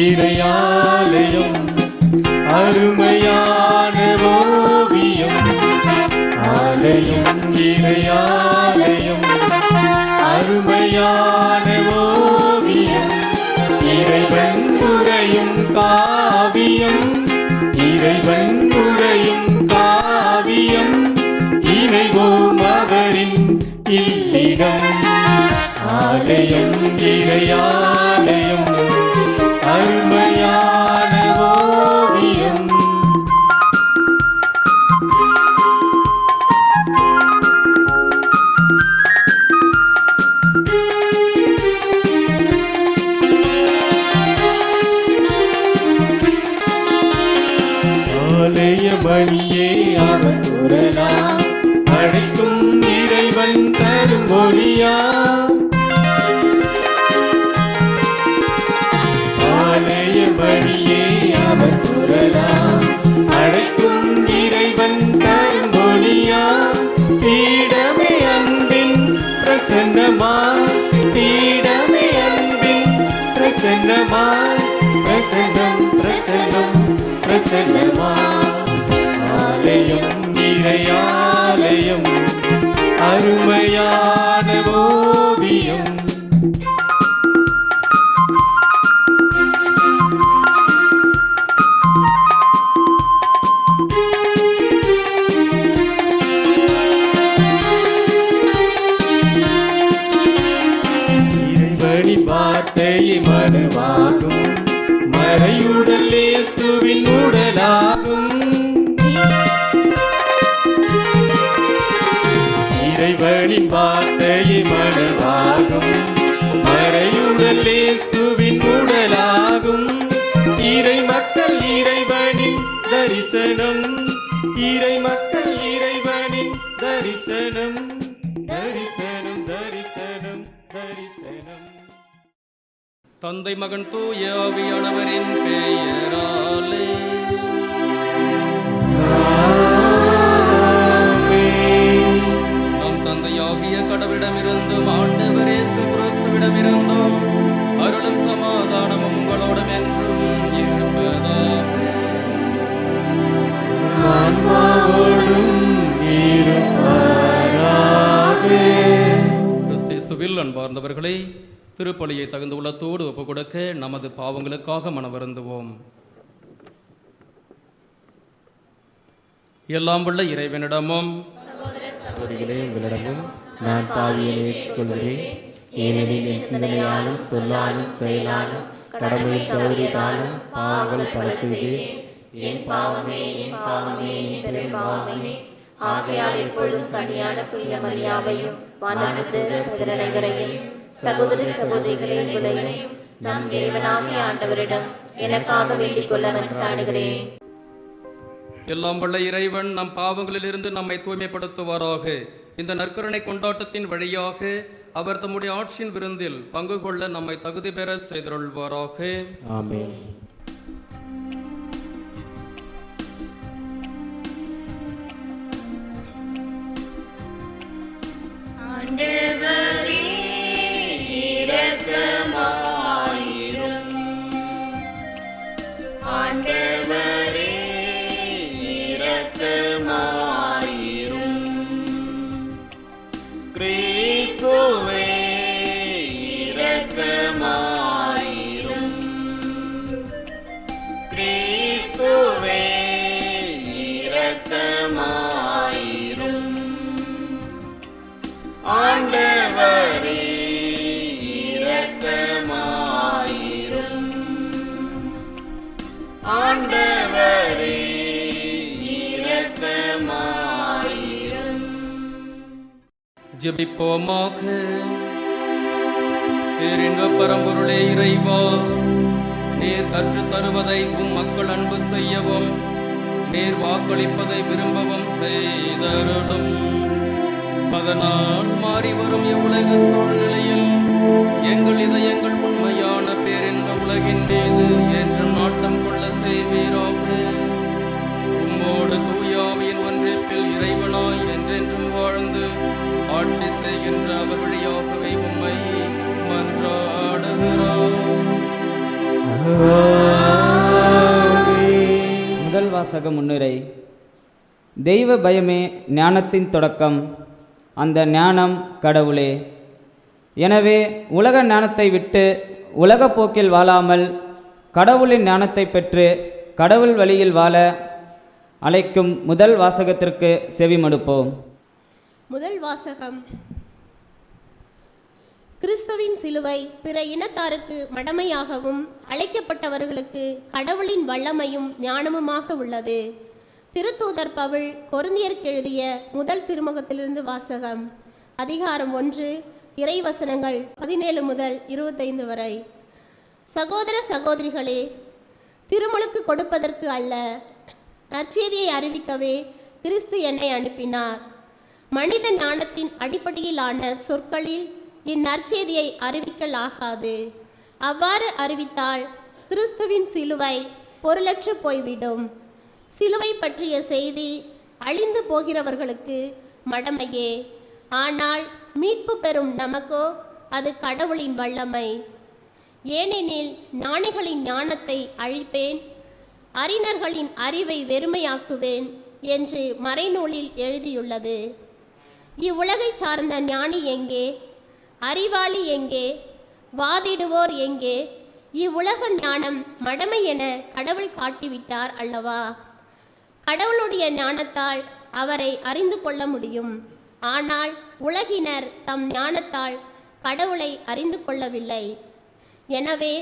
இறையாலயம் அருமையான ஓவியம். ஆலயம் இறையாலயம் அருமையான ஓவியம். இறைவன் உரையும் காவியம். இறைவன் உரையும் காவியம். இணைவோம் அவரின் இல்லிடம். ஆலயம் இறையாலயம் அருமையான ஓவியம். ஆலயமணியே அவன் குரலாம் அழைக்கும் இறைவன் தரும் ஒளியா. ஆலயமணியே அவன் குரலாம் அழைக்கும் இறைவன் தரும் ஒளியா. பீடமே அன்பின் பிரசன்னமா. பீடமே அன்பின் பிரசன்னமா. பிரசன்னம் பிரசன்னம் பிரசன்னமா. ஆலயம் இறையாலயம் அருமையான ஓவியம். இறைவழி வார்த்தையை மனவாகும். மறையுடல் இயேசுவின் உடலாகும். இறைவனின் வார்த்தையை மனவாகும். மறையுடல் இயேசுவின் உடலாகும். இறை மக்கள் இறைவனின் தரிசனம். இறை மக்கள் இறைவனின் தரிசனம். தரிசனம் தரிசனம் தரிசனம். தந்தை மகன் தூய ஆவியானவரின் பெயராலே நம் தந்தையாகிய கடவுளிடமிருந்தும் ஆண்டவர் இயேசு கிறிஸ்துவிடமிருந்தும் அருளும் சமாதானமும் உங்களோடும் என்றும் இருப்பதாக. கிறிஸ்து அன்பார்ந்தவர்களே, திருப்பலியை தகுந்த உள்ளத்தோடு ஒப்புக் கொடுக்க நமது பாவங்களுக்காக மனவருந்துவோம். எல்லாம் உள்ள இறைவனிடமும் உங்களிடமும் நான் பாவியை ஏற்றுக்கொள்கிறேன். ஏனெனில் என் சிந்தனையாலும் சொல்லாலும் செயலாலும் கடமையில் தவறினாலும் பாவங்கள் பல செய்தேன். என் பாவமே என் பாவமே என் பெரும் பாவமே. ஆகையால் எப்பொழுதும் கனியான புனித மரியாவையும் வானவரையும் சகோதரி சகோதரிகளே உங்களையும் நம் தேவனாகிய ஆண்டவரிடம் எனக்காக வேண்டிக் கொள்ள மன்றாடுகிறேன். எல்லாம் வல்ல இறைவன் நம் பாவங்களிலிருந்து நம்மை தூய்மைப்படுத்துவாராக. இந்த நற்கருணை கொண்டாட்டத்தின் வழியாக அவர் தம்முடைய ஆட்சியின் விருந்தில் பங்கு கொள்ள நம்மை தகுதி பெற செய்தருள்வாராக. ஆமென். ஆண்டவரே இரக்கமாயிரும். ஆண்டவரே இரக்கமாயிரும். கிறிஸ்துவே இரக்கமாயிரும். கிறிஸ்துவே இரக்கமாயிரும். ஆண்டவரே இரக்கமாயிரும். ஆண்டவரே இரக்கமாயிரும். ஜெபிப்போமாக. பேரின்ப பரம்பொருளே இறைவா, நீர் கற்றுத் தருவதை உம் மக்கள் அன்பு செய்யவும் நீர் வாக்களிப்பதை விரும்பவும் செய்தருளும். அதனால் மாறி வரும் இவ்வுலக சூழ்நிலையில் எங்கள் இதயங்கள் உண்மையான பேரின்ப உலகின் மீது என்றும் நாட்டம் கொள்ள செய்வீராக. உம்மோடு தூயாவியின் ஒன்றிப்பில் இறைவனாய் என்றென்றும் வாழ்ந்து ஆட்சி செய்கின்ற அவர் வழியாகவே உம்மை மன்றாடுகிறார். முதல் வாசக முன்னுரை. தெய்வ பயமே ஞானத்தின் தொடக்கம், அந்த ஞானம் கடவுளே. எனவே உலக ஞானத்தை விட்டு உலகப் போக்கில் வாழாமல் கடவுளின் ஞானத்தை பெற்று கடவுள் வழியில் வாழ அழைக்கும் முதல் வாசகத்திற்கு செவிமடுப்போம். முதல் வாசகம். கிறிஸ்துவின் சிலுவை பிற இனத்தாருக்கு மடமையாகவும் அழைக்கப்பட்டவர்களுக்கு கடவுளின் வல்லமையும் ஞானமுமாக உள்ளது. திருத்தூதர் பவுல் கொரிந்தியருக்கு எழுதிய முதல் திருமுகத்திலிருந்து வாசகம். அதிகாரம் 1, இறைவசனங்கள் 17 முதல் 25 வரை. சகோதர சகோதரிகளே, திருமுழுக்கு கொடுப்பதற்கு அல்ல, நற்செய்தியை அறிவிக்கவே கிறிஸ்து என்னை அனுப்பினார். மனித ஞானத்தின் அடிப்படையிலான சொற்களில் இந்நற்செய்தியை அறிவிக்கல் ஆகாது. அவ்வாறு அறிவித்தால் கிறிஸ்துவின் சிலுவை பொருளற்று போய்விடும். சிலுவை பற்றிய செய்தி அழிந்து போகிறவர்களுக்கு மடமையே, ஆனால் மீட்பு பெறும் நமக்கோ அது கடவுளின் வல்லமை. ஏனெனில் ஞானிகளின் ஞானத்தை அழிப்பேன், அறிஞர்களின் அறிவை வெறுமையாக்குவேன் என்று மறைநூலில் எழுதியுள்ளது. இவ்வுலகை சார்ந்த ஞானி எங்கே? அறிவாளி எங்கே? வாதிடுவோர் எங்கே? இவ்வுலக ஞானம் மடமை என கடவுள் காட்டிவிட்டார் அல்லவா? கடவுளுடைய ஞானத்தால் அவரை அறிந்து கொள்ள முடியும். ஆனால் உலகினர் தம் ஞானத்தால் கடவுளை அறிந்து கொள்ளவில்லை. எனவே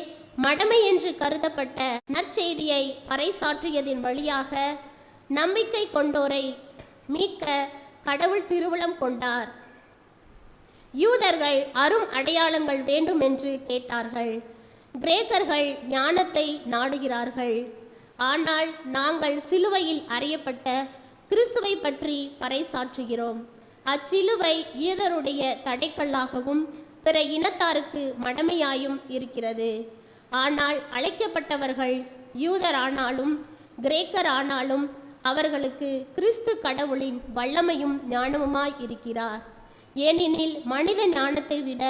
மடமை என்று கருதப்பட்ட நற்செய்தியை பறைசாற்றியதின் வழியாக நம்பிக்கை கொண்டோரை மீட்க கடவுள் திருவுளம் கொண்டார். யூதர்கள் அரும் அடையாளங்கள் வேண்டும் என்று கேட்டார்கள். கிரேக்கர்கள் ஞானத்தை நாடுகிறார்கள். ஆனால் நாங்கள் சிலுவையில் அறையப்பட்ட கிறிஸ்துவை பற்றி பறைசாற்றுகிறோம். அச்சிலுவை யூதருடைய தடைக்கல்லாகவும் பிற இனத்தாருக்கு மடமையாயும் இருக்கிறது. ஆனால் அழைக்கப்பட்டவர்கள் யூதரானாலும் கிரேக்கர் ஆனாலும் அவர்களுக்கு கிறிஸ்து கடவுளின் வல்லமையும் ஞானமுமாய் இருக்கிறார். ஏனெனில் மனித ஞானத்தை விட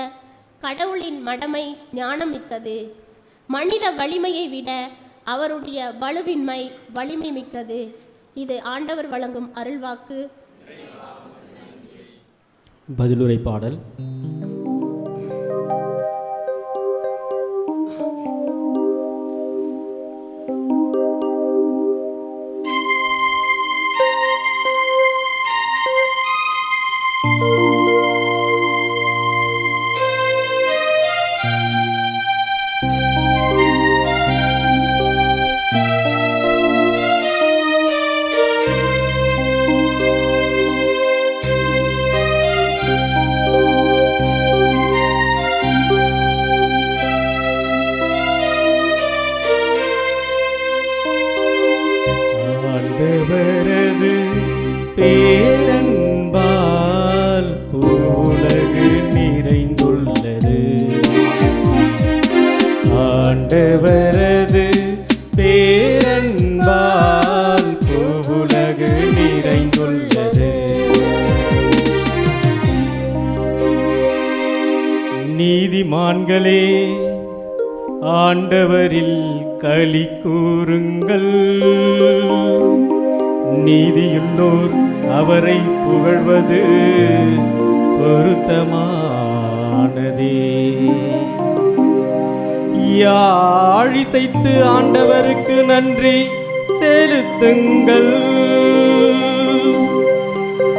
கடவுளின் மடமை ஞானமிக்கது. மனித வலிமையை விட அவருடைய வலுவின்மை வலிமை மிக்கது. இது ஆண்டவர் வழங்கும் அருள்வாக்கு. பதிலுரை பாடல். ஆண்டவரது பேரன்பால் பூவுலகு நிறைந்துள்ளது. ஆண்டவரது பேரன்பால் பூவுலகு நிறைந்துள்ளது. நீதிமான்களே, ஆண்டவரில் களி கூறுங்கள். நீதியுள்ளோர் அவரை புகழ்வது பொருத்தமானதே. யாழிசைத்து ஆண்டவருக்கு நன்றி செலுத்துங்கள்.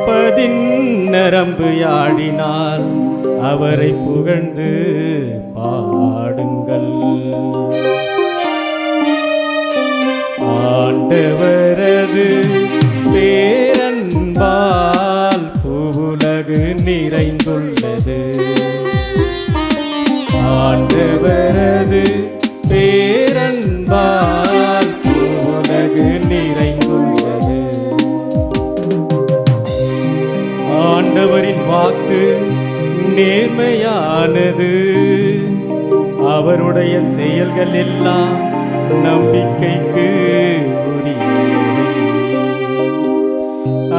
பதின்னரம்பு யாழினால் அவரை புகழ்ந்து பாடுங்கள். ஆண்டவரது பேரன்பால் பூவுலகு நிறைந்துள்ளது. ஆண்டவரது பேரன்பால் பூவுலகு நிறைந்துள்ளது. ஆண்டவரின் வாக்கு நேர்மையானது. அவருடைய செயல்கள் எல்லாம் நம்பிக்கைக்கு உரியவை.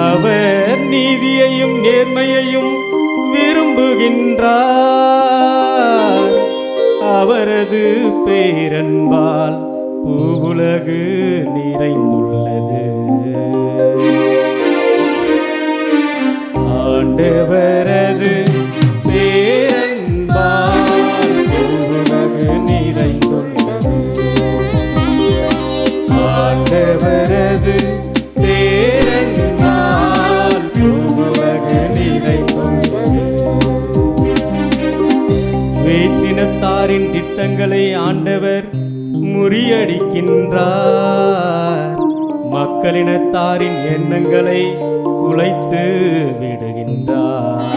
அவர் நீதியையும் நேர்மையையும் விரும்புகின்றார். அவரது பேரன்பால் பூவுலகு நிறைந்துள்ளது. ஆண்டவரது பேரன்பால் பூவுலகு நிறைந்துள்ளது. ஆண்டவரது பேரன்பால் பூவுலகு நிறைந்துள்ளது. வேற்றினத்தாரின் திட்டங்களை ஆண்டவர் முறியடிக்கின்றார். மக்களினத்தாரின் எண்ணங்களை குலைத்து விடுகின்றார்.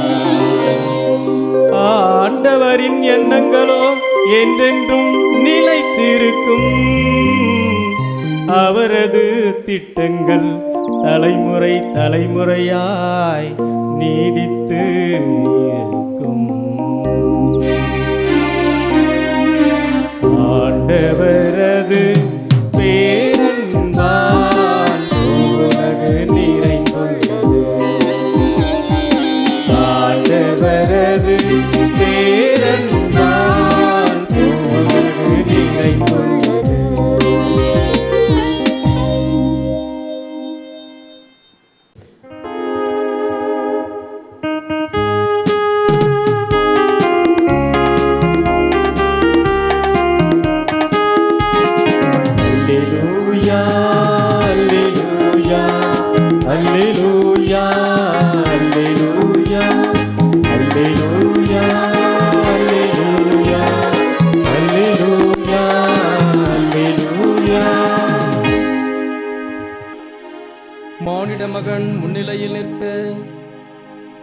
ஆண்டவரின் எண்ணங்களோ என்றென்றும் நிலைத்திருக்கும். அவரது திட்டங்கள் தலைமுறை தலைமுறையாய் நீடித்து இருக்கும். ஆண்டவரது பேரன்பால் பூவுலகு நிறைந்துள்ளது. ஆண்டவரது பேரன்பால் பூவுலகு நிறைந்துள்ளது. Alleluia, alleluia, alleluia, alleluia, alleluia, alleluia. மானிட மகன் முன்னிலையில் நிற்க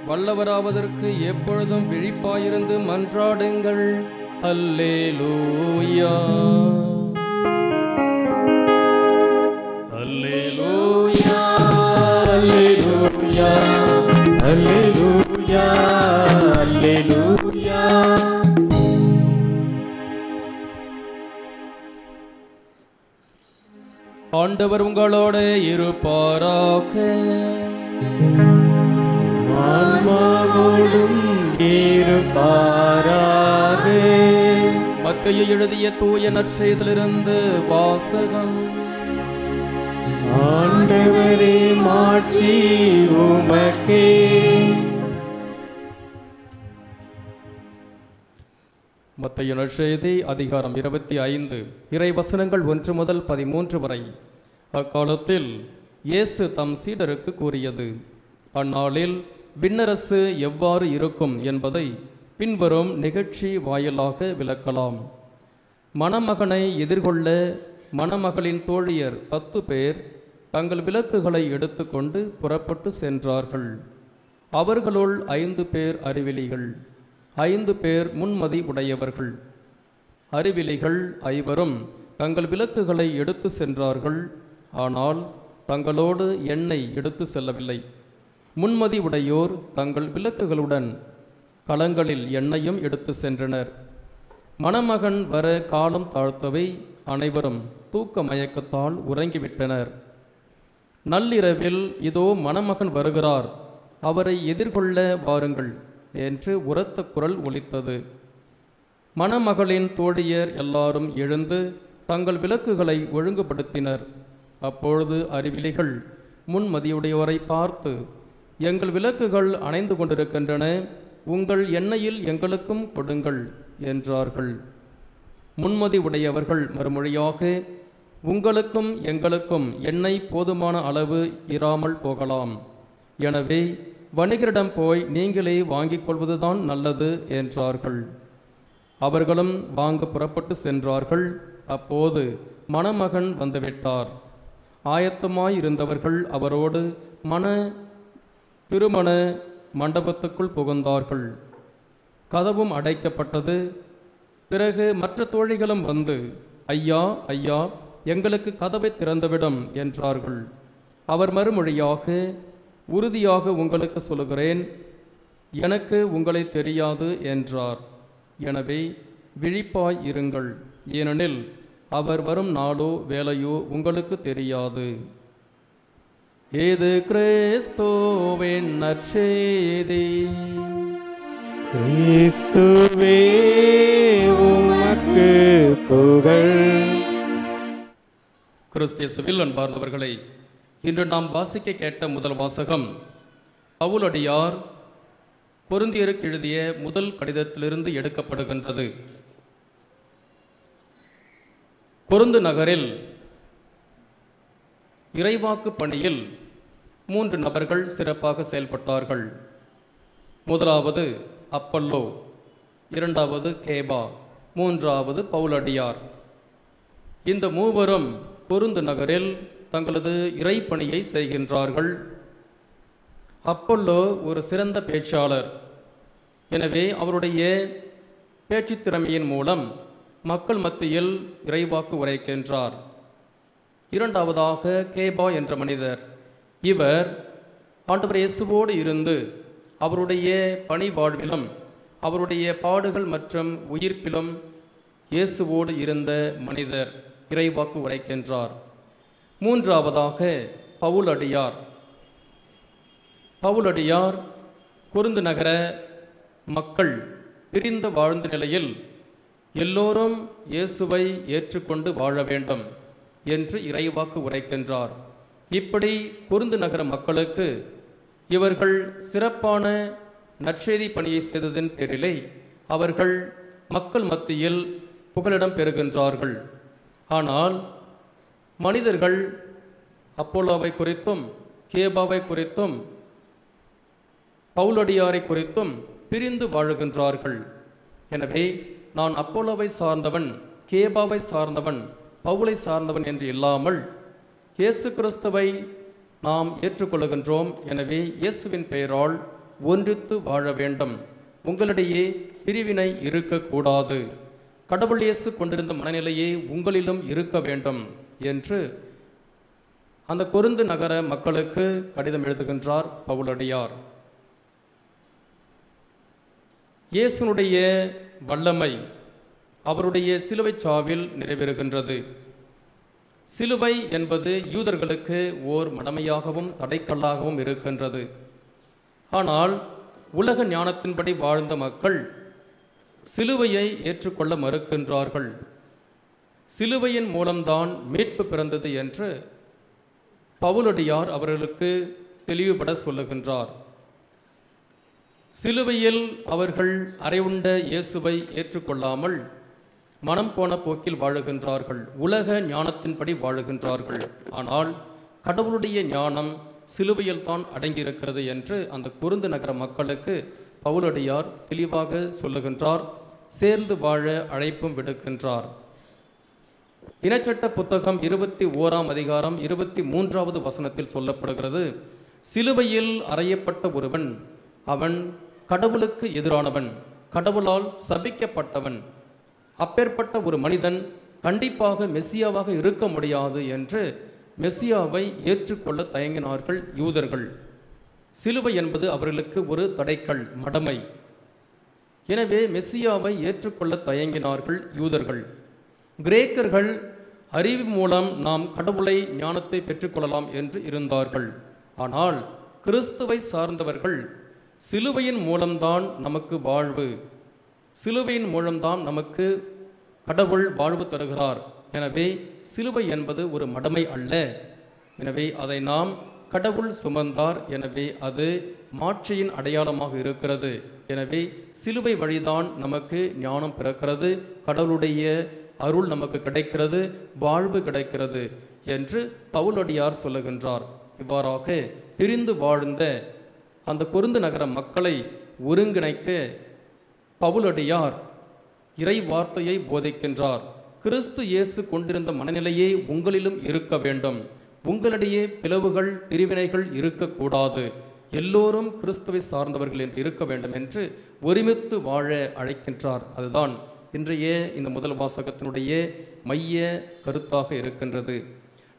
வல்லவராவதற்கு எப்பொழுதும் விழிப்பாயிருந்து மன்றாடுங்கள். அல்லேலூயா, அல்லேலூயா, Alleluia, alleluia, alleluia. ஆண்டவர் உங்களோடு இருப்பாராக. ஆன்மாவோடும் இருப்பாராக. மத்தேயு எழுதிய தூய நற்செய்தியிலிருந்து வாசகம். ஆண்டவரே, மாட்சி உமக்கே. மத்தேயு நற்செய்தி அதிகாரம் 25 இறைவசனங்கள் 1 முதல் 13 வரை. அக்காலத்தில் இயேசு தம் சீடருக்கு கூறியது: அந்நாளில் விண்ணரசு எவ்வாறு இருக்கும் என்பதை பின்வரும் நிகழ்ச்சி வாயிலாக விளக்கலாம். மணமகனை எதிர்கொள்ள மணமகளின் தோழியர் 10 பேர் தங்கள் விளக்குகளை எடுத்துக்கொண்டு புறப்பட்டு சென்றார்கள். அவர்களுள் 5 பேர் அறிவிலிகள், 5 பேர் முன்மதி உடையவர்கள். அறிவிலிகள் 5 தங்கள் விளக்குகளை எடுத்து சென்றார்கள், ஆனால் தங்களோடு எண்ணெய் எடுத்து செல்லவில்லை. முன்மதி உடையோர் தங்கள் விளக்குகளுடன் கலங்களில் எண்ணெயும் எடுத்து சென்றனர். மணமகன் வர காலம் தாழ்த்தவை அனைவரும் தூக்க மயக்கத்தால் உறங்கிவிட்டனர். நள்ளிரவில் இதோ மணமகன் வருகிறார், அவரை எதிர்கொள்ள வாருங்கள் என்று உரத்த குரல் ஒலித்தது. மணமகளின் தோழியர் எல்லாரும் எழுந்து தங்கள் விளக்குகளை ஒழுங்குபடுத்தினர். அப்பொழுது அறிவிலிகள் முன்மதியுடையோரை பார்த்து, எங்கள் விளக்குகள் அணைந்து கொண்டிருக்கின்றன, உங்கள் எண்ணெயில் எங்களுக்கும் கொடுங்கள் என்றார்கள். முன்மதி உடையவர்கள் மறுமொழியாக, உங்களுக்கும் எங்களுக்கும் எண்ணெய் போதுமான அளவு இராமல் போகலாம். எனவே வணிகரிடம் போய் நீங்களே வாங்கிக் கொள்வதுதான் நல்லது என்றார்கள். அவர்களும் வாங்க புறப்பட்டு சென்றார்கள். அப்போது மணமகன் வந்துவிட்டார். ஆயத்தமாயிருந்தவர்கள் அவரோடு திருமண மண்டபத்துக்குள் புகுந்தார்கள். கதவும் அடைக்கப்பட்டது. பிறகு மற்ற தோழிகளும் வந்து, ஐயா ஐயா, எங்களுக்கு கதவை திறந்துவிடும் என்றார்கள். அவர் மறுமொழியாக, உறுதியாக உங்களுக்கு சொல்லுகிறேன், எனக்கு உங்களை தெரியாது என்றார். எனவே விழிப்பாய் இருங்கள், ஏனெனில் அவர் வரும் நாளோ வேலையோ உங்களுக்கு தெரியாது. இது கிறிஸ்துவின் நற்செய்தி. கிறிஸ்துவே உமக்கு உமக்கு புகழ். கிறிஸ்தியசுவில் அன்பார்ந்தவர்களை, இன்று நாம் வாசிக்க கேட்ட முதல் வாசகம் பவுலடியார் கொரிந்தியருக்கு எழுதிய முதல் கடிதத்திலிருந்து எடுக்கப்படுகின்றது. கொரிந்து நகரில் இறைவாக்கு பணியில் 3 நபர்கள் சிறப்பாக செயல்பட்டார்கள். முதலாவது அப்பல்லோ, இரண்டாவது கேபா, மூன்றாவது பவுலடியார். இந்த மூவரும் கொரிந்து நகரில் தங்களது இறைப்பணியை செய்கின்றார்கள். அப்பல்லோ ஒரு சிறந்த பேச்சாளர். எனவே அவருடைய பேச்சுத் திறமையின் மூலம் மக்கள் மத்தியில் இறைவாக்கு உரைக்கின்றார். இரண்டாவதாக கேபா என்ற மனிதர். இவர் ஆண்டவர் இயேசுவோடு இருந்து அவருடைய பணி வாழ்விலும் அவருடைய பாடுகள் மற்றும் உயிர்ப்பிலும் இயேசுவோடு இருந்த மனிதர், இறைவாக்கு உரைக்கின்றார். மூன்றாவதாக பவுலடியார். பவுலடியார் கொரிந்து நகர மக்கள் பிரிந்து வாழ்ந்த நிலையில் எல்லோரும் இயேசுவை ஏற்றுக்கொண்டு வாழ வேண்டும் என்று இறைவாக்கு உரைக்கின்றார். இப்படி கொரிந்து நகர மக்களுக்கு இவர்கள் சிறப்பான நற்செய்தி பணியை செய்ததன் பேரிலே அவர்கள் மக்கள் மத்தியில் புகலிடம் பெறுகின்றார்கள். ஆனால் மனிதர்கள் அப்போலோவை குறித்தும் கேபாவை குறித்தும் பவுலடியாரை குறித்தும் பிரிந்து வாழுகின்றார்கள். எனவே நான் அப்போலோவை சார்ந்தவன், கேபாவை சார்ந்தவன், பவுலை சார்ந்தவன் என்று இல்லாமல் இயேசு கிறிஸ்துவை நாம் ஏற்றுக்கொள்கின்றோம். எனவே இயேசுவின் பெயரால் ஒன்றித்து வாழ வேண்டும். உங்களிடையே பிரிவினை இருக்கக்கூடாது. கடவுள் இயேசு கொண்டிருந்த மனநிலையே உங்களிலும் இருக்க வேண்டும் என்று அந்த கொரிந்து நகர மக்களுக்கு கடிதம் எழுதுகின்றார் பவுலடியார். இயேசுனுடைய வல்லமை அவருடைய சிலுவை சாவில் நிறைவேறுகின்றது. சிலுவை என்பது யூதர்களுக்கு ஓர் மடமையாகவும் தடைக்கல்லாகவும் இருக்கின்றது. ஆனால் உலக ஞானத்தின்படி வாழ்ந்த மக்கள் சிலுவையை ஏற்றுக்கொள்ள மறுக்கின்றார்கள். சிலுவையின் மூலம்தான் மீட்பு பிறந்தது என்று பவுலடியார் அவர்களுக்கு தெளிவுபட சொல்லுகின்றார். சிலுவையில் அவர்கள் அறைவுண்ட இயேசுவை ஏற்றுக்கொள்ளாமல் மனம் போன போக்கில் வாழுகின்றார்கள். உலக ஞானத்தின்படி வாழுகின்றார்கள். ஆனால் கடவுளுடைய ஞானம் சிலுவையில் தான் அடங்கியிருக்கிறது என்று அந்த கொரிந்து நகர மக்களுக்கு பவுலடியார் தெளிவாக சொல்லுகின்றார். சேர்ந்து வாழ அழைப்பும் விடுக்கின்றார். இனச்சட்ட புத்தகம் 21ஆம் அதிகாரம் 23வது வசனத்தில் சொல்லப்படுகிறது, சிலுவையில் அறையப்பட்ட ஒருவன் அவன் கடவுளுக்கு எதிரானவன், கடவுளால் சபிக்கப்பட்டவன். அப்பேற்பட்ட ஒரு மனிதன் கண்டிப்பாக மெசியாவாக இருக்க முடியாது என்று மெசியாவை ஏற்றுக்கொள்ள தயங்கினார்கள் யூதர்கள். சிலுவை என்பது அவர்களுக்கு ஒரு தடைக்கல், மடமை. எனவே மெசியாவை ஏற்றுக்கொள்ள தயங்கினார்கள் யூதர்கள். கிரேக்கர்கள் அறிவு மூலம் நாம் கடவுளை ஞானத்தை பெற்றுக்கொள்ளலாம் என்று இருந்தார்கள். ஆனால் கிறிஸ்துவை சார்ந்தவர்கள் சிலுவையின் மூலம்தான் நமக்கு வாழ்வு, சிலுவையின் மூலம்தான் நமக்கு கடவுள் வாழ்வு தருகிறார். எனவே சிலுவை என்பது ஒரு மடமை அல்ல. எனவே அதை நாம் கடவுள் சுமந்தார். எனவே அது மாட்சியின் அடையாளமாக இருக்கிறது. எனவே சிலுவை வழிதான் நமக்கு ஞானம் பிறக்கிறது, கடவுளுடைய அருள் நமக்கு கிடைக்கிறது, வாழ்வு கிடைக்கிறது என்று பவுலடியார் சொல்லுகின்றார். இவ்வாறாக பிரிந்து வாழ்ந்த அந்த கொரிந்து நகர மக்களை ஒருங்கிணைக்க பவுலடியார் இறை வார்த்தையை போதிக்கின்றார். கிறிஸ்து இயேசு கொண்டிருந்த மனநிலையே உங்களிலும் இருக்க வேண்டும். உங்களிடையே பிளவுகள், பிரிவினைகள் இருக்கக்கூடாது. எல்லோரும் கிறிஸ்துவை சார்ந்தவர்கள் என்று இருக்க வேண்டும் என்று ஒருமித்து வாழ அழைக்கின்றார். அதுதான் இன்றைய இந்த முதல் வாசகத்தினுடைய மைய கருத்தாக இருக்கின்றது.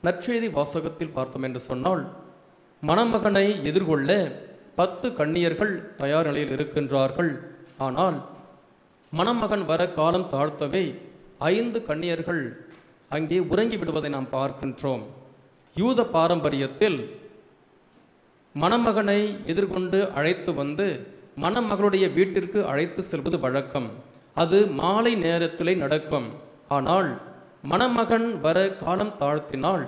நற்செய்தி வாசகத்தில் பார்த்தோம் என்று சொன்னால், மணமகனை எதிர்கொள்ள 10 கன்னியர்கள் தயார் நிலையில் இருக்கின்றார்கள். ஆனால் மணமகன் வர காலம் தாழ்த்தவே 5 கன்னியர்கள் அங்கே உறங்கி விடுவதை நாம் பார்க்கின்றோம். யூத பாரம்பரியத்தில் மணமகனை எதிர்கொண்டு அழைத்து வந்து மணமகளுடைய வீட்டிற்கு அழைத்து செல்வது வழக்கம். அது மாலை நேரத்திலே நடக்கும். ஆனால் மணமகன் வர காலம் தாழ்த்தினால்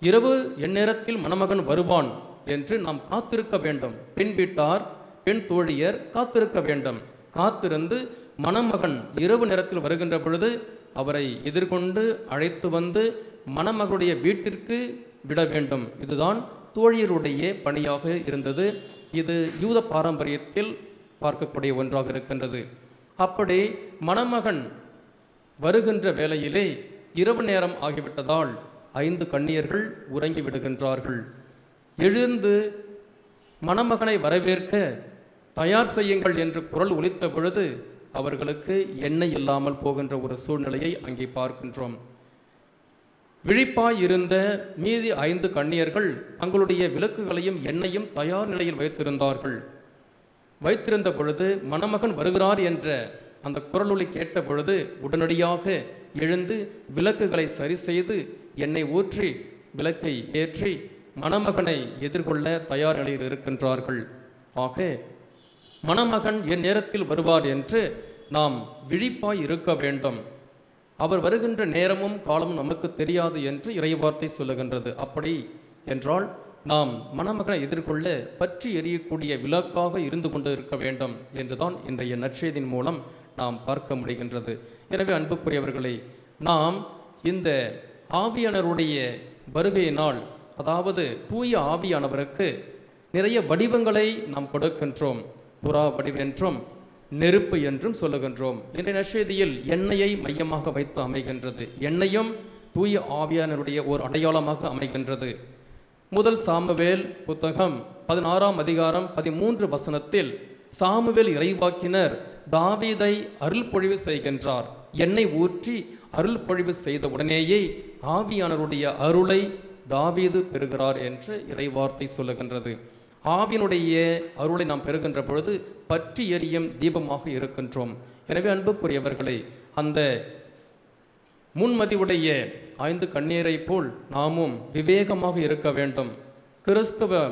இரவு எந்நேரத்தில் மணமகன் வருவான் என்று நாம் காத்திருக்க வேண்டும். பெண் வீட்டார், பெண் தோழியர் காத்திருக்க வேண்டும். காத்திருந்து மணமகன் இரவு நேரத்தில் வருகின்ற பொழுது அவரை எதிர்கொண்டு அழைத்து வந்து மணமகளுடைய வீட்டிற்கு விட வேண்டும். இதுதான் தோழியருடைய பணியாக இருந்தது. இது யூத பாரம்பரியத்தில் பார்க்கக்கூடிய ஒன்றாக இருக்கின்றது. அப்படி மணமகன் வருகின்ற வேளையிலே இரவு நேரம் ஆகிவிட்டதால் 5 கன்னியர்கள் உறங்கி விடுகின்றார்கள். எழுந்து மணமகனை வரவேற்க தயார் செய்யுங்கள் என்று குரல் ஒலித்த பொழுது அவர்களுக்கு எண்ணெய் இல்லாமல் போகின்ற ஒரு சூழ்நிலையை அங்கே பார்க்கின்றோம். விழிப்பாய் இருந்த மீதி 5 கன்னியர்கள் தங்களுடைய விளக்குகளையும் எண்ணெயும் தயார் நிலையில் வைத்திருந்த பொழுது மணமகன் வருகிறார் என்ற அந்த குரலொலி கேட்ட பொழுது உடனடியாக எழுந்து விளக்குகளை சரி செய்து எண்ணெய் ஊற்றி விளக்கை ஏற்றி மணமகனை எதிர்கொள்ள தயார் நிலையில் இருக்கின்றார்கள். ஆக மணமகன் என் நேரத்தில் வருவார் என்று நாம் விழிப்பாய் இருக்க வேண்டும். அவர் வருகின்ற நேரமும் காலமும் நமக்கு தெரியாது என்று இறைவார்த்தை சொல்லுகின்றது. அப்படி என்றால் நாம் மணமகனை எதிர்கொள்ள பற்றி எரியக்கூடிய விளக்காக இருந்து கொண்டு இருக்க வேண்டும் என்றுதான் இன்றைய நற்செய்தியின் மூலம் நாம் பார்க்க முடிகின்றது. எனவே அன்புக்குரியவர்களை, நாம் இந்த ஆவியானவருடைய வருகையினால், அதாவது தூய ஆவியானவருக்கு நிறைய வடிவங்களை நாம் கொடுக்கின்றோம். புறா வடிவென்றும் நெருப்பு என்றும் சொல்லுகின்றோம். இன்றைய நற்செய்தியில் எண்ணெயை மையமாக வைத்து அமைகின்றது. எண்ணெயும் தூய ஆவியானவருடைய ஒரு அடையாளமாக அமைகின்றது. முதல் சாமுவேல் புத்தகம் 16ஆம் அதிகாரம் 13 வசனத்தில் சாமுவேல் இறைவாக்கினர் தாவீதை அருள் பொழிவு செய்கின்றார். எண்ணெய் ஊற்றி அருள் பொழிவு செய்த உடனேயே ஆவியானவருடைய அருளை தாவீது பெறுகிறார் என்று இறைவார்த்தை சொல்லுகின்றது. ஆவியினுடைய அருளை நாம் பெறுகின்ற பொழுது பற்றி எரியும் தீபமாக இருக்கின்றோம். எனவே அன்புக்குரியவர்களை, அந்த முன்மதிவுடைய 5 கண்ணீரை போல் நாமும் விவேகமாக இருக்க வேண்டும். கிறிஸ்தவ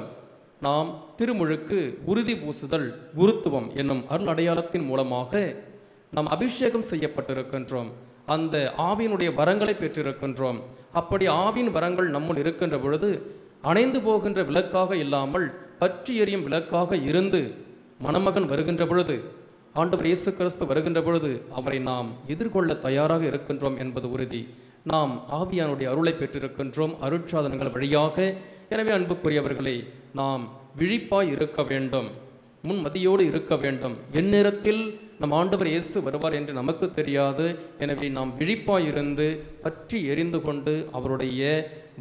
நாம் திருமுழுக்கு, உறுதி பூசுதல், குருத்துவம் என்னும் அருள் அடையாளத்தின் மூலமாக நாம் அபிஷேகம் செய்யப்பட்டிருக்கின்றோம். அந்த ஆவியினுடைய வரங்களை பெற்றிருக்கின்றோம். அப்படி ஆவியின் வரங்கள் நம்முள் இருக்கின்ற பொழுது அணைந்து போகின்ற விளக்காக இல்லாமல் பற்றி எரியும் விளக்காக இருந்து மணமகன் வருகின்ற பொழுது, ஆண்டவர் இயேசு கிறிஸ்து வருகின்ற பொழுது அவரை நாம் எதிர்கொள்ள தயாராக இருக்கின்றோம் என்பது உறுதி. நாம் ஆவியானுடைய அருளை பெற்றிருக்கின்றோம் அருட்சாதனங்கள் வழியாக. எனவே அன்புக்குரியவர்களை, நாம் விழிப்பாய் இருக்க வேண்டும், முன்மதியோடு இருக்க வேண்டும். எந்நேரத்தில் நம் ஆண்டவர் இயேசு வருவார் என்று நமக்கு தெரியாது. எனவே நாம் விழிப்பாய் இருந்து பற்றி எரிந்து கொண்டு அவருடைய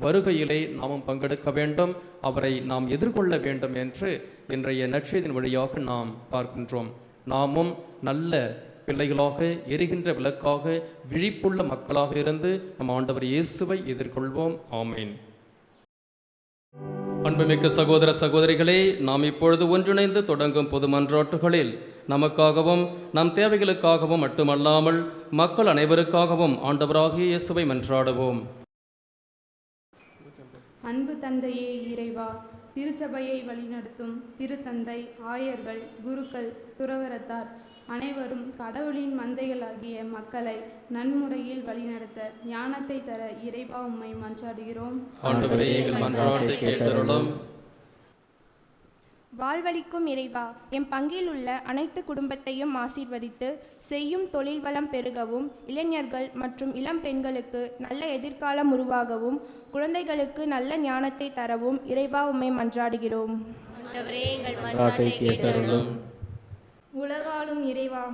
வருகையிலே நாமும் பங்கெடுக்க வேண்டும், அவரை நாம் எதிர்கொள்ள வேண்டும் என்று இன்றைய நற்செய்தியின் வழியாக நாம் பார்க்கின்றோம். நாமும் நல்ல பிள்ளைகளாக, எரிகின்ற விளக்காக, விழிப்புள்ள மக்களாக இருந்து நம் ஆண்டவர் இயேசுவை எதிர்கொள்வோம். ஆமீன். அன்புமிக்க சகோதர சகோதரிகளே, நாம் இப்பொழுது ஒன்றிணைந்து தொடங்கும் பொது மன்றாட்டுகளில் நமக்காகவும் நம் தேவைகளுக்காகவும் மட்டுமல்லாமல் மக்கள் அனைவருக்காகவும் ஆண்டவராகிய இயேசுவை மன்றாடுவோம். அன்பு தந்தையே இறைவா, திருச்சபையை வழிநடத்தும் திருத்தந்தை, ஆயர்கள், குருக்கள், துறவரத்தார் அனைவரும் கடவுளின் மந்தைகளாகிய மக்களை நன்முறையில் வழிநடத்த ஞானத்தை தர இறைவா உம்மை மன்றாடுகிறோம். வாழ்வளிக்கும் இறைவா, எம் பங்கில் உள்ள அனைத்து குடும்பத்தையும் ஆசீர்வதித்து செய்யும் தொழில் வளம் பெருகவும், இளைஞர்கள் மற்றும் இளம் பெண்களுக்கு நல்ல எதிர்காலம் உருவாகவும், குழந்தைகளுக்கு நல்ல ஞானத்தை தரவும் இறைவா உம்மை மன்றாடுகிறோம். உலகாளும் இறைவா,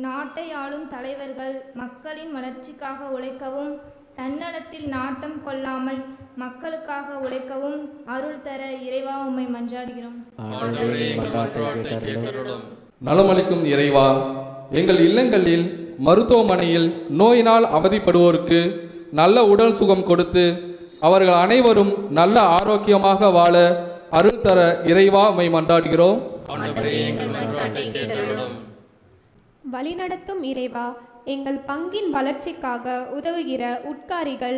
நாட்டை ஆளும் தலைவர்கள் மக்களின் வளர்ச்சிக்காக உழைக்கவும், தன்னலத்தில் நாட்டம் கொள்ளாமல் மக்களுக்காக உழைக்கவும் அருள் தர இறைவா உம்மை மன்றாடுகிறோம். நலமளிக்கும் இறைவா, எங்கள் இல்லங்களில், மருத்துவமனையில் நோயினால் அவதிப்படுவோருக்கு நல்ல உடல் சுகம் கொடுத்து அவர்கள் அனைவரும் நல்ல ஆரோக்கியமாக வாழ அருள் தர இறைவா உம்மை மன்றாடுகிறோம். வழிநடத்தும் இறைவா, எங்கள் பங்கின் வளர்ச்சிக்காக உதவுகிற உட்காரிகள்,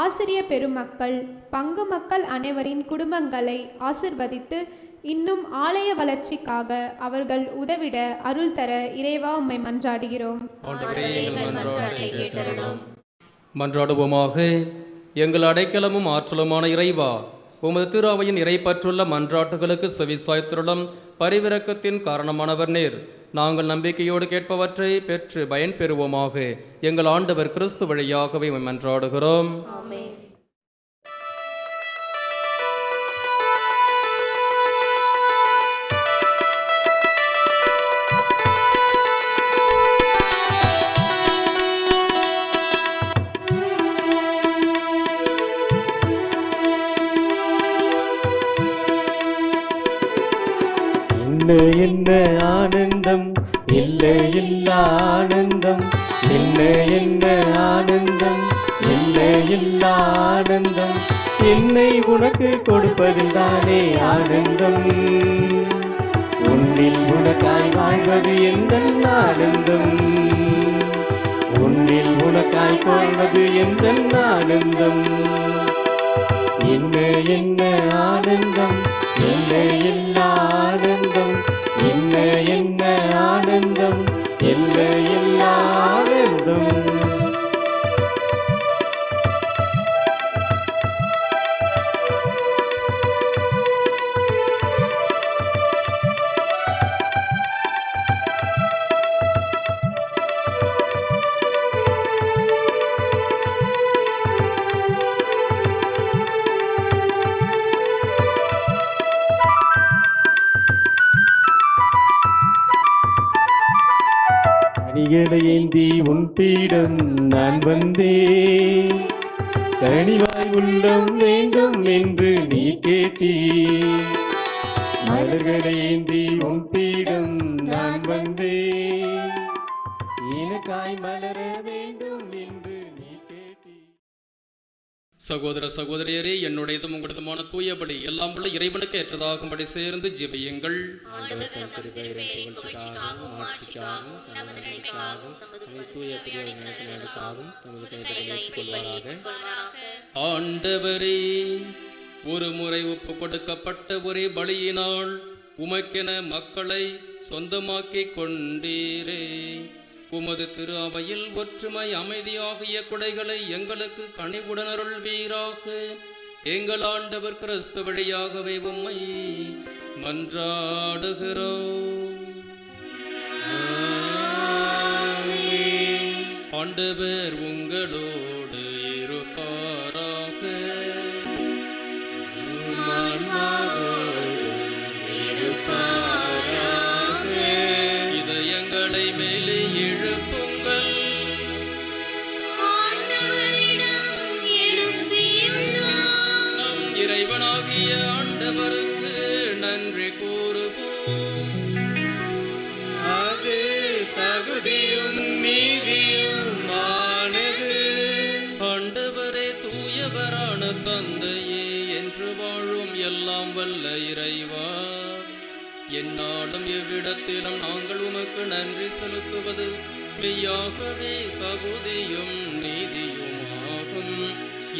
ஆசிரிய பெருமக்கள், பங்கு மக்கள் அனைவரின் குடும்பங்களை ஆசிர்வதித்து இன்னும் ஆலய வளர்ச்சிக்காக அவர்கள் உதவிட அருள் தர இறைவா உம்மை மன்றாடுகிறோம். மன்றாடுவோமாக. எங்கள் அடைக்கலமும் ஆற்றலுமான இறைவா, உமது திரு அவையின் இறைப்பற்றுள்ள மன்றாட்டுகளுக்கு செவிசாய்த்திருளும் பரிவிரக்கத்தின் காரணமானவர் நேர். நாங்கள் நம்பிக்கையோடு கேட்பவற்றை பெற்று பயன் பெறுவோமாக. எங்கள் ஆண்டவர் கிறிஸ்து வழியாகவே மன்றாடுகிறோம். என்ன ஆனந்தம், இல்லை இல்லா ஆனந்தம், என்ன ஆனந்தம், இல்லை இல்லா ஆனந்தம், என்னை உனக்கு கொடுப்பதில் தானே ஆனந்தம். உன்னில் உனக்காய் வாழ்வது எந்த ஆனந்தம், உன்னில் உனக்காய் வாழ்வது எந்த ஆனந்தம். என்ன ஆனந்தம், இல்லை இல்லா ஆனந்தம், என்ன ஆனந்தம், இல்லை இல்லா ஆனந்தம். ஏந்தி உன் பீடம் நான் வந்தேன், கனிவாய் உள்ளம் வேண்டும் என்று நீ கேட்டீ. மலர்களை ஏந்தி உன் பீடம் நான் வந்தேன், எனக்காய் மலர வேண்டும் என்று நீ கேட்டீ. சகோதர சகோதரியரே, என்னுடையதும் உங்களதுமான தூயபடி எல்லாம் உள்ள இறைவனுக்கு ஏற்றதாகும்படி சேர்ந்து ஜெபியுங்கள். ஆண்டவரே, ஒரு முறை ஒப்பு கொடுக்கப்பட்ட ஒரே பலியினால் உமக்கென மக்களை சொந்தமாக்கிக் கொண்டீரே. உமது திரு அவையில் ஒற்றுமை அமைதியாகிய குடைகளை எங்களுக்கு கனிவுடன் அருள்வீராக. எங்கள் ஆண்டவர் கிறிஸ்து வழியாகவே உம்மை மன்றாடுகிறோம். ஆண்டவர் உங்களோடு இருப்பாராக. இதயங்களை மேலே எழுப்புங்கள். நம் இறைவனாகிய ஆண்டவருக்கு நன்றி கூறுவோம். அது தகுதியும் நீதியுமானது. ஆண்டவரே, தூயவரான தந்தையே, என்று வாழும் எல்லாம் வல்ல இறைவா, எந்நாளும் எவ்விடத்திலும் நாங்கள் உமக்கு நன்றி செலுத்துவது மெய்யாகவே தகுதியும் நீதியுமாகும்.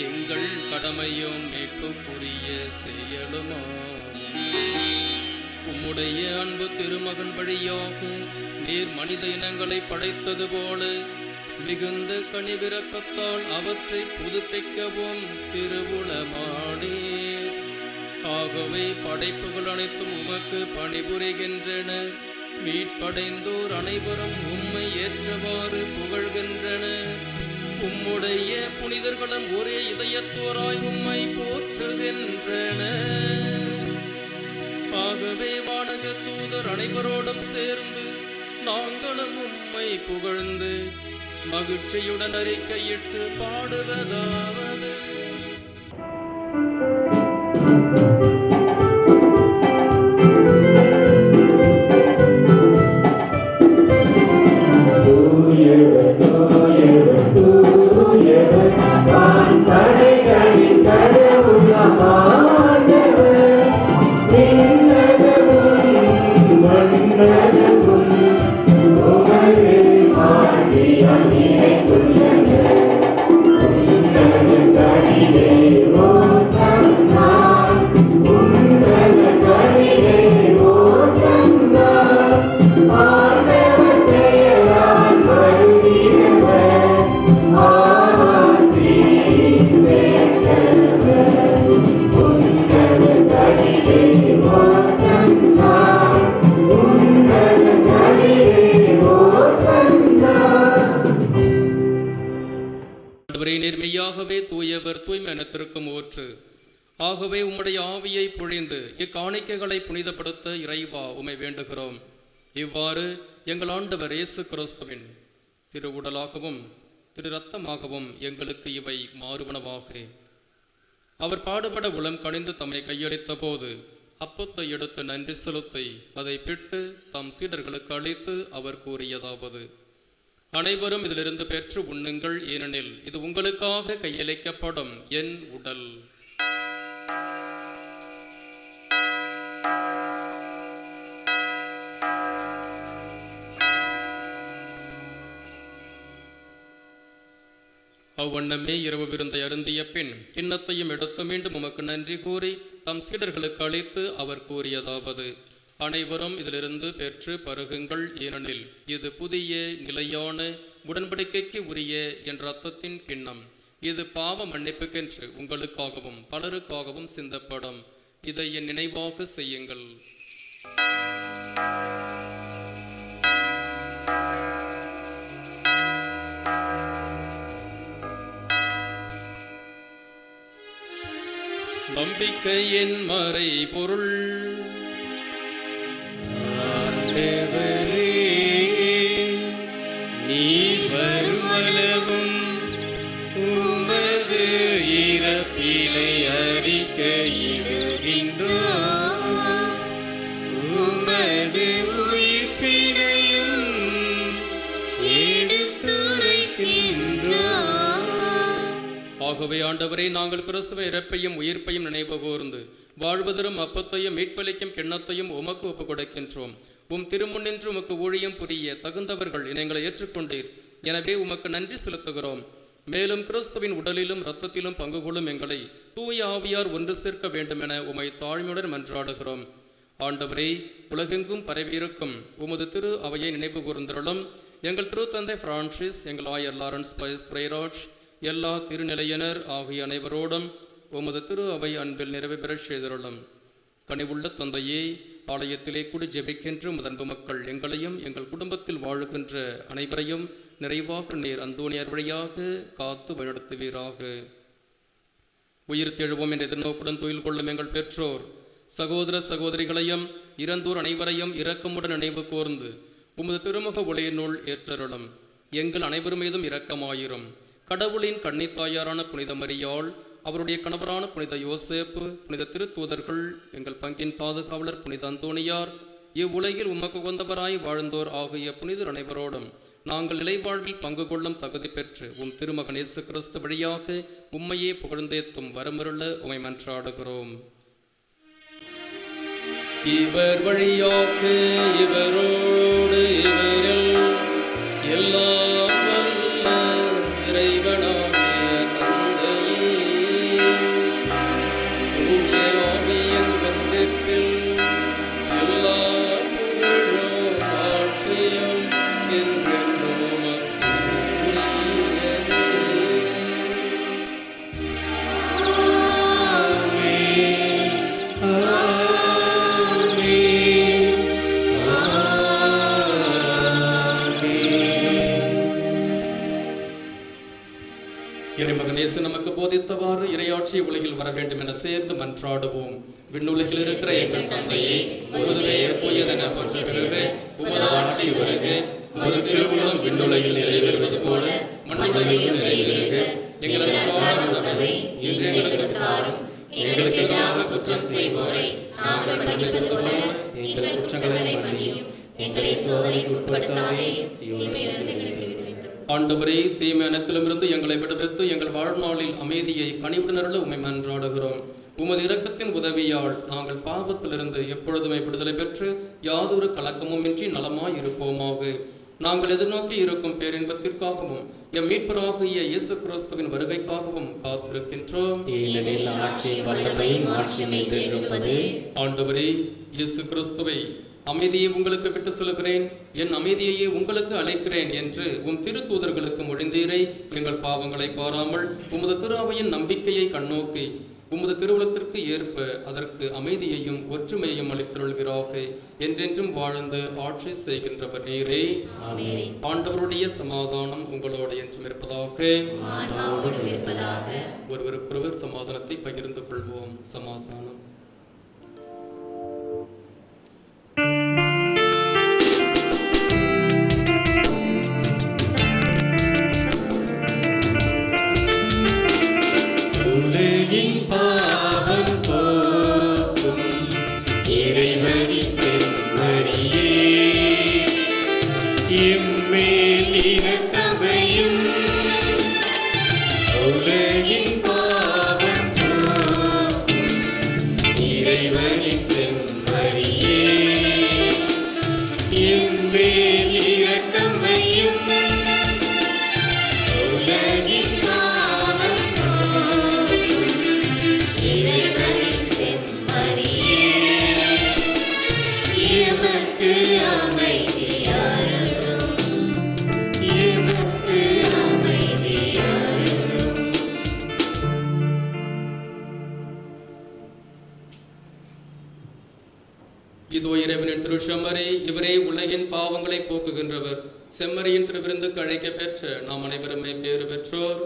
எங்கள் கடமையும் மீட்புக்குரிய செயலுமாகும். உம்முடைய அன்பு திருமகன் வழியாக நீர் மனித இனங்களை படைத்தது போல மிகுந்த கனிவிரக்கத்தால் அவற்றை புதுப்பிக்கவும் திருவுளமானீர். ஆகவே படைப்புகள் அனைத்தும் உமக்கு பணிபுரிகின்றன. மீட்படைந்தோர் அனைவரும் உம்மை ஏற்றவாறு புகழ்கின்றன. உம்முடைய புனிதர்களும் ஒரே இதயத்தோராய் உம்மை போற்றுகின்றன. ஆகவே வானக தூதர் அனைவரோடும் சேர்ந்து நாங்களும் உம்மை புகழ்ந்து மகிழ்ச்சியுடன் அறிக்கையிட்டு பாடுவதாவது. Oh, தூயவர் தூய்மையனத்திற்கும் ஊற்று. ஆகவே உம்முடைய ஆவியை பொழிந்து இக்காணிக்கைகளை புனிதப்படுத்த இறைவா உம்மை வேண்டுகிறோம். இவ்வாறு எங்கள் ஆண்டவர் இயேசு கிறிஸ்துவின் திரு உடலாகவும் திரு இரத்தமாகவும் எங்களுக்கு இவை மாறுவனவாக. அவர் பாடுபட உளம் கணிந்து தம்மை கையளித்த போது அப்பத்தை எடுத்து நன்றி செலுத்தி அதை பிட்டு தம் சீடர்களுக்கு அளித்து அவர் கூறியதாவது: அனைவரும் இதிலிருந்து பெற்று உண்ணுங்கள், ஏனெனில் இது உங்களுக்காக கையளிக்கப்படும் என் உடல். அவ்வண்ணமே இரவு விருந்தை அருந்திய பின் கிண்ணத்தையும் எடுத்து மீண்டும் உமக்கு நன்றி கூறி தம் சீடர்களுக்கு அளித்து அவர் கூறியதாவது: அனைவரும் இதிலிருந்து பெற்று பருகுங்கள், ஏனெனில் இது புதிய நிலையான உடன்படிக்கைக்கு உரிய என் இரத்தத்தின் கிண்ணம். இது பாவ மன்னிப்புக்கென்று உங்களுக்காகவும் பலருக்காகவும் சிந்தப்படும். இதை என் நினைவாக செய்யுங்கள். நம்பிக்கையின் மறை பொருள். ஆண்டவரே, நீர் வருமளவும் உமது இறப்பினை அறிக்கையிடுகின்றோம், உமது உயிர்ப்பினையும் எடுத்துரைக்கின்றோம். ஆகவே ஆண்டவரே, நாங்கள் கிறிஸ்துவ இறப்பையும் உயிர்ப்பையும் நினைவு கூர்ந்து வாழ்வதரும் அப்பத்தையும் மீட்பளிக்கும் கிண்ணத்தையும் உமக்கு ஒப்புக் கொடுக்கின்றோம். உம் திருமுன்னின்று உமக்கு ஊழியம் புரிய தகுந்தவர்கள் எங்களை ஏற்றுக்கொண்டீர். எனவே உமக்கு நன்றி செலுத்துகிறோம். மேலும் கிறிஸ்துவின் உடலிலும் இரத்தத்திலும் பங்கு கொள்ளும் எங்களை தூய ஆவியார் ஒன்று சேர்க்க வேண்டும் என உமை தாழ்மையுடன் மன்றாடுகிறோம். ஆண்டவரே, உலகெங்கும் பரவியிருக்கும் உமது திரு அவையை நினைவு கூர்ந்தருளும். எங்கள் திருத்தந்தை பிரான்சிஸ், எங்கள் ஆயர் லாரன்ஸ் பைஸ் திரைராஜ், எல்லா திருநிலையினர் ஆகிய அனைவரோடும் உமது திரு அவை அன்பில் நிறைவு பெறச் செய்தருளும். கனிவுள்ள தந்தையே, ஆலயத்திலே கூடி ஜெபிக்கின்ற முதன்பு மக்கள் எங்களையும் எங்கள் குடும்பத்தில் வாழுகின்ற அனைவரையும் நிறைவாக நீர் அந்தோணியார் வழியாக காத்து வழிநடத்துவீராக. உயிர் தெழுவோம் என்ற எதிர்நோக்குடன் துயில் கொள்ளும் எங்கள் பெற்றோர் சகோதர சகோதரிகளையும் இறந்தோர் அனைவரையும் இரக்கமுடன் நினைவு கூர்ந்து உமது திருமுக ஒளியினுள் ஏற்றருளும். எங்கள் அனைவர் மீதும் இரக்கமாயிரும். கடவுளின் கன்னித்தாயாரான புனித மரியாள், அவருடைய கணவரான புனித யோசேப்பு, புனித திருத்தூதர்கள், எங்கள் பங்கின் பாதுகாவலர் புனித அந்தோணியார், இவ்வுலகில் உமக்கு உகந்தவராய் வாழ்ந்தோர் ஆகிய புனிதர் அனைவரோடும் நாங்கள் நிலைவாழ்வில் பங்கு கொள்ளும் தகுதி பெற்று உம் திருமகன் இயேசு கிறிஸ்து வழியாக உம்மையே புகழ்ந்தேத்தும் வரமருள உமை மன்றாடுகிறோம். இவர் வழியாக இவரோடு இவரில் எல்லாம் வல்ல இறைவனாகிய தந்தையே, தூய ஆவியின் பங்கிற்கில் எல்லா புகழும் ஆட்சியும் என்றென்றும் உமக்கு உரியதே. இறைமகன் இயேசு நமக்கு போதித்தவாறு இறையாட்சி உலகில் வர வேண்டும் என சேர்ந்து மன்றாடுவோம். விண்ணுலகில் இருக்கிற எங்கள் தந்தையே, உமது பெயர் தூயதென போற்றப்பெறுக. உமது ஆட்சி வருக. உமது திருவுளம் விண்ணுலகில் நிறைவேறுவது போல மண்ணுலகிலும் நிறைவேறுக. எங்கள் அன்றாட உணவை இன்று எங்களுக்கு தாரும். எங்களுக்கு எதிராக குற்றம் செய்வோரை நாங்கள் மன்னிப்பது போல எங்கள் குற்றங்களை மன்னியும். எங்களை சோதனைக்கு உட்படுத்தாதேயும், தீமையிலிருந்து எங்களை விடுவித்தருளும். ஆண்டவரே, தீமை அனைத்திலுமிருந்து எங்களை விடுவித்து எங்கள் வாழ்நாளில் அமைதியை கனிவுடனருள உம்மை மன்றாடுகிறோம். உமது இரக்கத்தின் உதவியால் நாங்கள் பாவத்திலிருந்து எப்பொழுதுமே விடுதலை பெற்று யாதொரு கலக்கமும் இன்றி நலமாய் இருப்போமாக. நாங்கள் எதிர்நோக்கி இருக்கும் பேரின்பத்திற்காகவும் எம் மீட்பராகிய இயேசு கிறிஸ்துவின் வருகைக்காகவும் காத்திருக்கின்றோம். ஏனெனில் ஆட்சியும் வல்லமையும் மாட்சியும் என்றென்றும். ஆண்டவரே இயேசு கிறிஸ்துவை, அமைதியை உங்களுக்கு விட்டு சொல்கிறேன், என் அமைதியையே உங்களுக்கு அளிக்கிறேன் என்று உம் திருத்தூதர்களுக்கு மொழிந்தீரே. எங்கள் பாவங்களை பாராமல் உமது திரு அவையின் நம்பிக்கையை கண்ணோக்கி உமது திருவுளத்திற்கு ஏற்ப அதற்கு அமைதியையும் ஒற்றுமையையும் அளித்தருள்கிறாக. என்றென்றும் வாழ்ந்து ஆட்சி செய்கின்றவர் நீரே. ஆண்டவருடைய சமாதானம் உங்களோடு என்றும் இருப்பதாக. ஒருவருக்கொருவர் சமாதானத்தை பகிர்ந்து கொள்வோம். சமாதானம். உலகின் பாவம் போக்கும் இறைவனின் செம்மறியே, எம்மேல் இரக்கமையும். உலகின் பாவம் போக்கும் இறைவனின் செம்மறியே, எம்மேல் இரக்கமையும். உலகின் பாவம் இறைவனின் செம்மறியே, எமக்கு அமைதியாரும், எமக்கு அமைதியாரும். இதோ இறைவனின் திருச்செம்மறி, இவரே உலகின் பாவங்களை போக்குகின்றவர். செம்மறியின் திருவிருந்துக்கு அழைக்க பெற்ற நாம் அனைவருமே பேறு பெற்றோர்.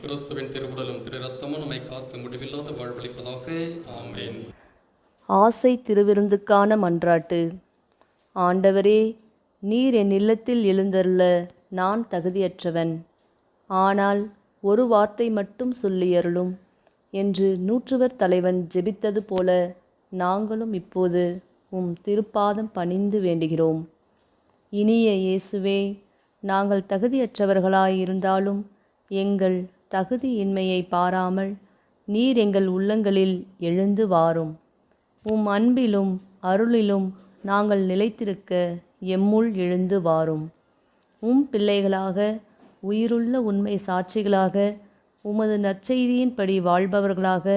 கிறிஸ்துவின் திருவுடலும் திரு ரத்தமும் நம்மை காத்து முடிவில்லாத வாழ்வளிப்பதாக. ஆமென். ஆசை திருவிருந்துக்கான மன்றாட்டு. ஆண்டவரே, நீர் என் இல்லத்தில் எழுந்தருள நான் தகுதியற்றவன். ஆனால் ஒரு வார்த்தை மட்டும் சொல்லியருளும் என்று நூற்றுவர் தலைவன் ஜெபித்தது போல நாங்களும் இப்போது உம் திருப்பாதம் பணிந்து வேண்டுகிறோம். இனிய இயேசுவே, நாங்கள் தகுதியற்றவர்களாயிருந்தாலும் எங்கள் தகுதியின்மையை பாராமல் நீர் எங்கள் உள்ளங்களில் எழுந்து வாரும். உம் அன்பிலும் அருளிலும் நாங்கள் நிலைத்திருக்க எம்முள் எழுந்து வாரும். உம் பிள்ளைகளாக, உயிருள்ள உண்மை சாட்சிகளாக, உமது நற்செய்தியின்படி வாழ்பவர்களாக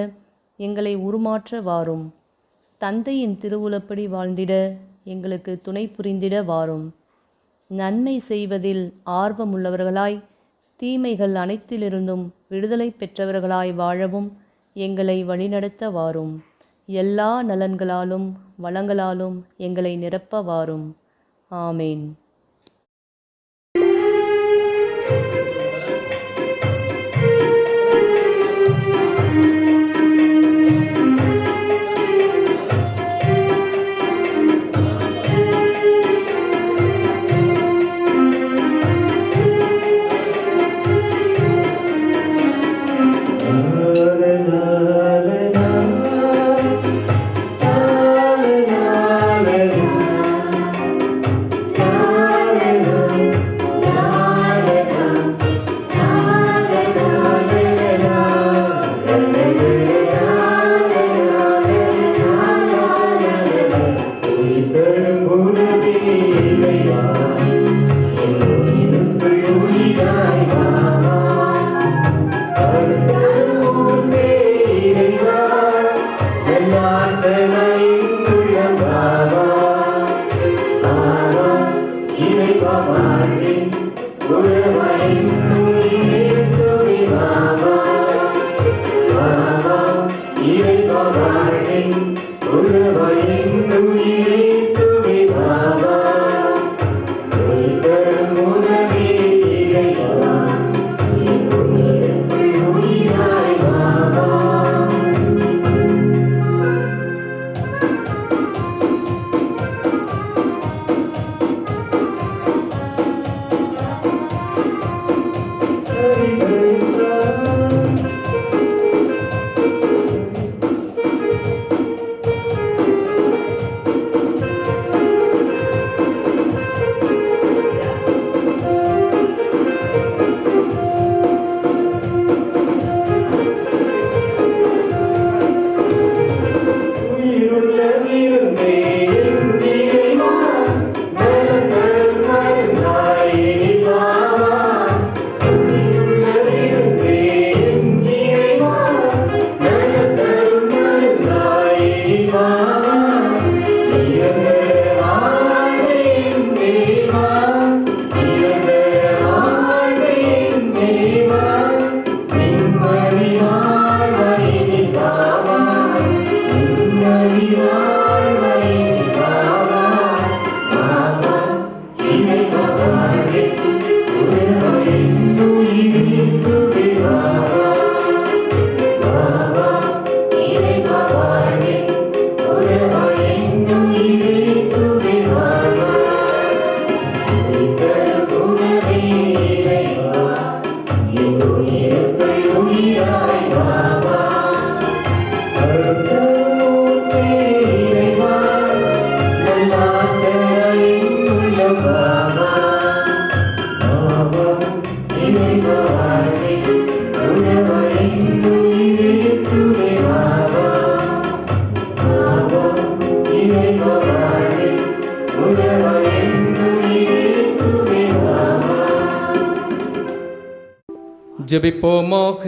எங்களை உருமாற்ற வாரும். தந்தையின் திருவுளப்படி வாழ்ந்திட எங்களுக்கு துணை புரிந்திட வாரும். நன்மை செய்வதில் ஆர்வமுள்ளவர்களாய், தீமைகள் அனைத்திலிருந்தும் விடுதலை பெற்றவர்களாய் வாழவும் எங்களை வழிநடத்த வாரும். எல்லா நலன்களாலும் வளங்களாலும் எங்களை நிரப்ப வாரும். ஆமேன். ஜெபிப்போமாக.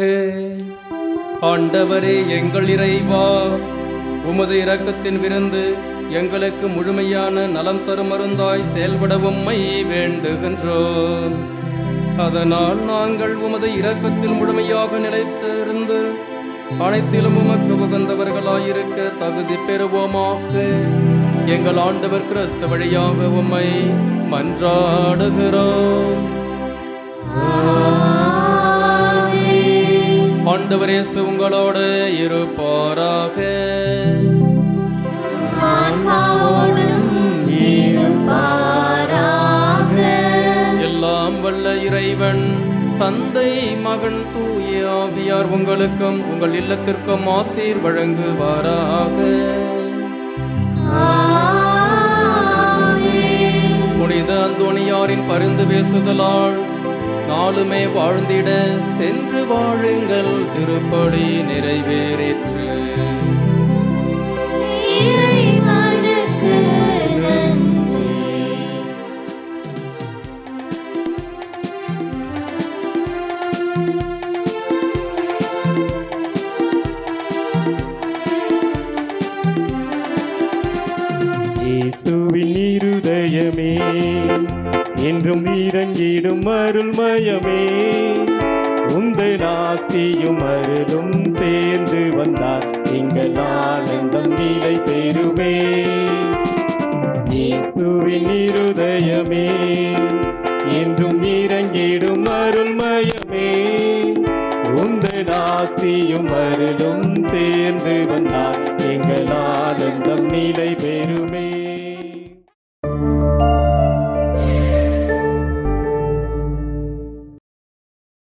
ஆண்டவரே எங்கள் இறைவா, உமது இரக்கத்தின் விருந்து எங்களுக்கு முழுமையான நலம் தரும் மருந்தாய் செயல்பட உம்மை வேண்டுகின்றோம். அதனால் நாங்கள் உமது இரக்கத்தில் முழுமையாக நிலைத்திருந்து அனைத்திலும் உமக்கு உகந்தவர்களாயிருக்க தகுதி பெறுவோமாக. எங்கள் ஆண்டவர் கிறிஸ்து வழியாக உம்மை மன்றாடுகிறோம். ஆண்டவர் இயேசு உங்களோடு இருப்பாராக. எல்லாம் வல்ல இறைவன் தந்தை, மகன், தூய ஆவியார் உங்களுக்கும் உங்கள் இல்லத்திற்கும் ஆசீர் வழங்குவாராக. புனித அந்தோணியாரின் பரிந்து பேசுதலால் நாளுமே வாழ்ந்திட சென்று வாழுங்கள். திருப்பலி நிறைவேறிற்று. இயேசுவின் இருதயமே என்றும் இறங்கிடும் அருள்மயமே, உந்தன் ஆசியும் அருளும் சேர்ந்து வந்தார் எங்கள் ஆனந்தம் நிலை பெறுமே. இயேசுவின் இருதயமே என்றும் இறங்கிடும் அருள்மயமே, உந்தன் ஆசியும் அருளும் சேர்ந்து வந்தார் எங்கள் ஆனந்தம் நிலை பெறுமே.